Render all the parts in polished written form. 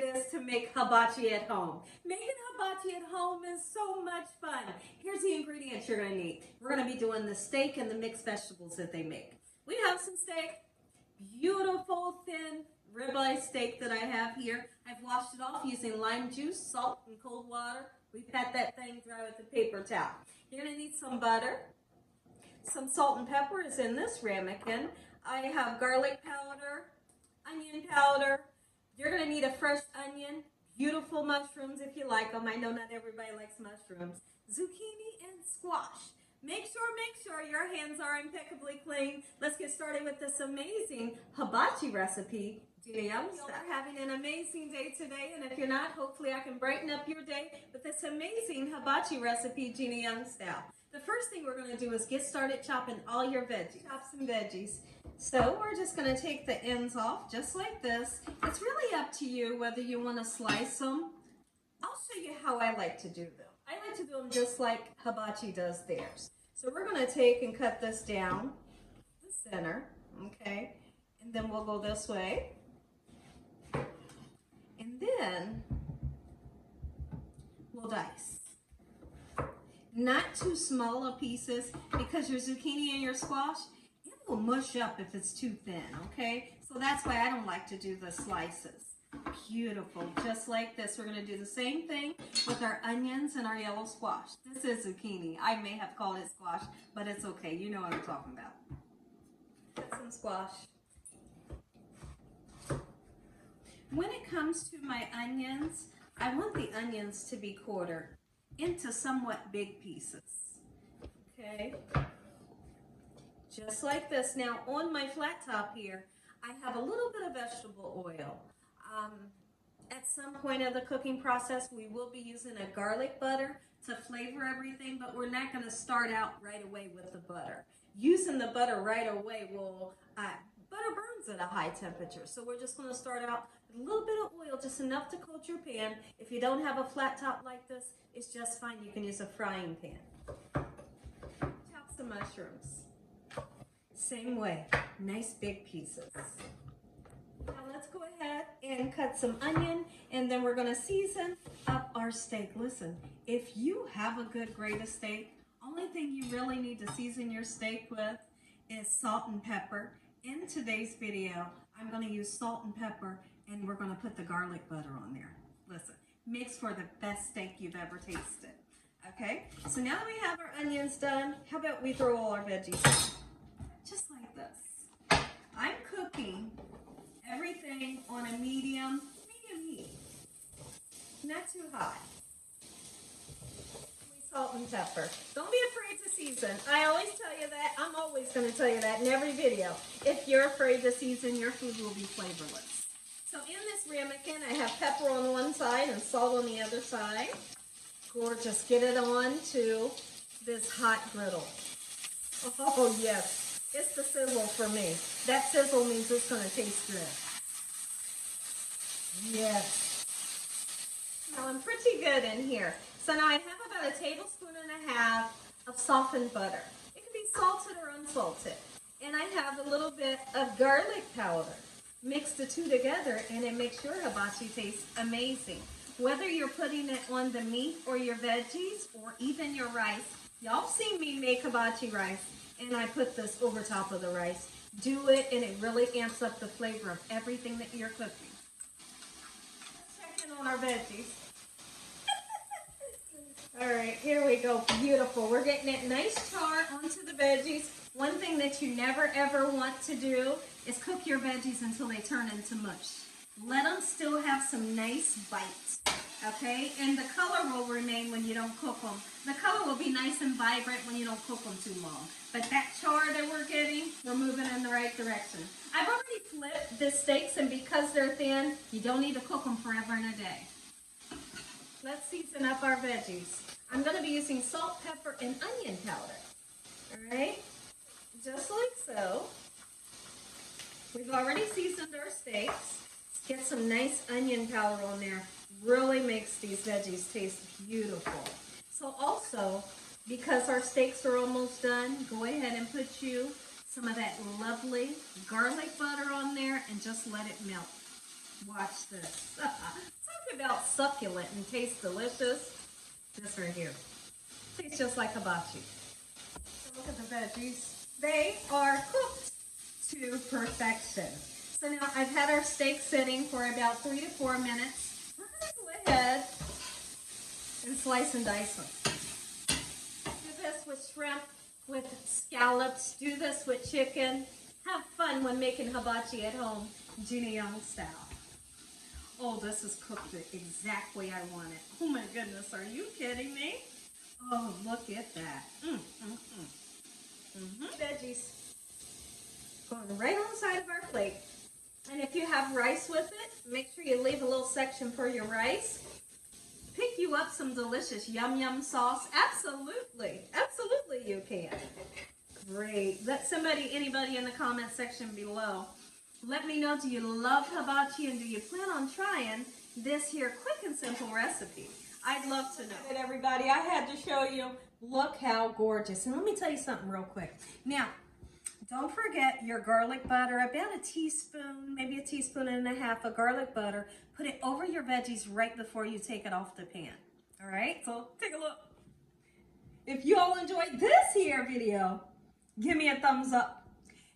it is to make hibachi at home. Making hibachi at home is so much fun. Here's the ingredients you're going to need. We're going to be doing the steak and the mixed vegetables that they make. We have some steak, beautiful thin ribeye steak that I have here. I've washed it off using lime juice, salt, and cold water. We pat that thing dry with a paper towel. You're going to need some butter. Some salt and pepper is in this ramekin. I have garlic powder, onion powder. You're going to need a fresh onion, beautiful mushrooms if you like them. I know not everybody likes mushrooms. Zucchini and squash. Make sure your hands are impeccably clean. Let's get started with this amazing hibachi recipe. Gina Young are having an amazing day today, and if you're not, hopefully I can brighten up your day with this amazing hibachi recipe, Gina Young style. The first thing we're going to do is get started chopping all your veggies. Chop some veggies. So we're just going to take the ends off just like this. It's really up to you whether you want to slice them. I'll show you how I like to do them. I like to do them just like hibachi does theirs. So we're going to take and cut this down the center, okay? And then we'll go this way. And then we'll dice. Not too small of pieces because your zucchini and your squash, it will mush up if it's too thin, okay? So that's why I don't like to do the slices. Beautiful, just like this. We're going to do the same thing with our onions and our yellow squash. This is zucchini. I may have called it squash, but it's okay. You know what I'm talking about. Cut some squash. When it comes to my onions, I want the onions to be quartered into somewhat big pieces. Okay? Just like this. Now, on my flat top here, I have a little bit of vegetable oil. At some point of the cooking process, we will be using a garlic butter to flavor everything, but we're not going to start out right away with the butter. Using the butter right away will, butter burns at a high temperature, so we're just going to start out with a little bit of oil, just enough to coat your pan. If you don't have a flat top like this, it's just fine. You can use a frying pan. Chop some mushrooms. Same way, nice big pieces. Now let's go ahead and cut some onion, and then we're going to season up our steak. Listen, if you have a good grade of steak, only thing you really need to season your steak with is salt and pepper. In today's video, I'm going to use salt and pepper, and we're going to put the garlic butter on there. Listen, makes for the best steak you've ever tasted. Okay, so now that we have our onions done, how about we throw all our veggies in? Just like this. I'm cooking everything on a medium heat. Not too hot. Salt and pepper. Don't be afraid to season. I always tell you that. I'm always going to tell you that in every video. If you're afraid to season, your food will be flavorless. So in this ramekin, I have pepper on one side and salt on the other side. Gorgeous. Get it on to this hot griddle. Oh, yes. It's the sizzle for me. That sizzle means it's going to taste good. Yes. Now I'm pretty good in here. So now I have about a tablespoon and a half of softened butter. It can be salted or unsalted. And I have a little bit of garlic powder. Mix the two together and it makes your hibachi taste amazing. Whether you're putting it on the meat or your veggies or even your rice. Y'all seen me make hibachi rice and I put this over top of the rice. Do it and it really amps up the flavor of everything that you're cooking. Let's check in on our veggies. All right, here we go. Beautiful. We're getting that nice char onto the veggies. One thing that you never ever want to do is cook your veggies until they turn into mush. Let them still have some nice bite, okay? And the color will remain when you don't cook them. The color will be nice and vibrant when you don't cook them too long. But that char that we're getting, we're moving in the right direction. I've already flipped the steaks, and because they're thin, you don't need to cook them forever and a day. Let's season up our veggies. I'm going to be using salt, pepper, and onion powder. All right? Just like so. We've already seasoned our steaks. Let's get some nice onion powder on there. Really makes these veggies taste beautiful. So also, because our steaks are almost done, go ahead and put some of that lovely garlic butter on there and just let it melt. Watch this. out succulent and tastes delicious. This right here tastes just like hibachi. So look at the veggies. They are cooked to perfection. So now I've had our steak sitting for about 3 to 4 minutes. We're going to go ahead and slice and dice them. Do this with shrimp, with scallops. Do this with chicken. Have fun when making hibachi at home, Gina Young style. Oh, this is cooked the exact way I want it. Oh my goodness, are you kidding me? Oh, look at that. Veggies going right on the side of our plate. And if you have rice with it, make sure you leave a little section for your rice. Pick you up some delicious yum yum sauce. Absolutely, absolutely you can. Great. Let anybody in the comment section below. Let me know, do you love hibachi and do you plan on trying this here quick and simple recipe? I'd love to know. Look at it, everybody. I had to show you. Look how gorgeous. And let me tell you something real quick. Now, don't forget your garlic butter, about a teaspoon, maybe a teaspoon and a half of garlic butter. Put it over your veggies right before you take it off the pan. All right, so take a look. If you all enjoyed this here video, give me a thumbs up.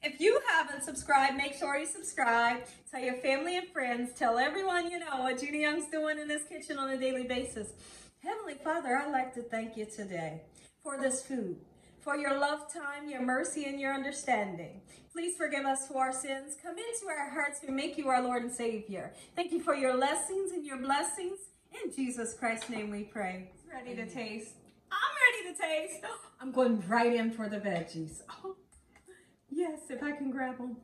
If you haven't subscribed, make sure you subscribe. Tell your family and friends. Tell everyone you know what Gina Young's doing in this kitchen on a daily basis. Heavenly Father, I'd like to thank you today for this food, for your love time, your mercy, and your understanding. Please forgive us for our sins. Come into our hearts and make you our Lord and Savior. Thank you for your lessons and your blessings. In Jesus Christ's name we pray. Ready to taste? I'm ready to taste. I'm going right in for the veggies. Oh, yes, if I can grab them.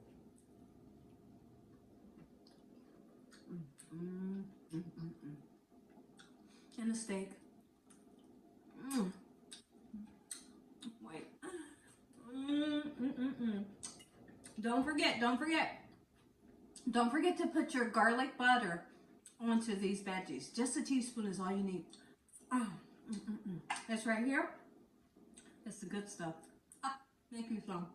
And a steak. Wait. Don't forget to put your garlic butter onto these veggies. Just a teaspoon is all you need. This right here, it's the good stuff. Thank you some.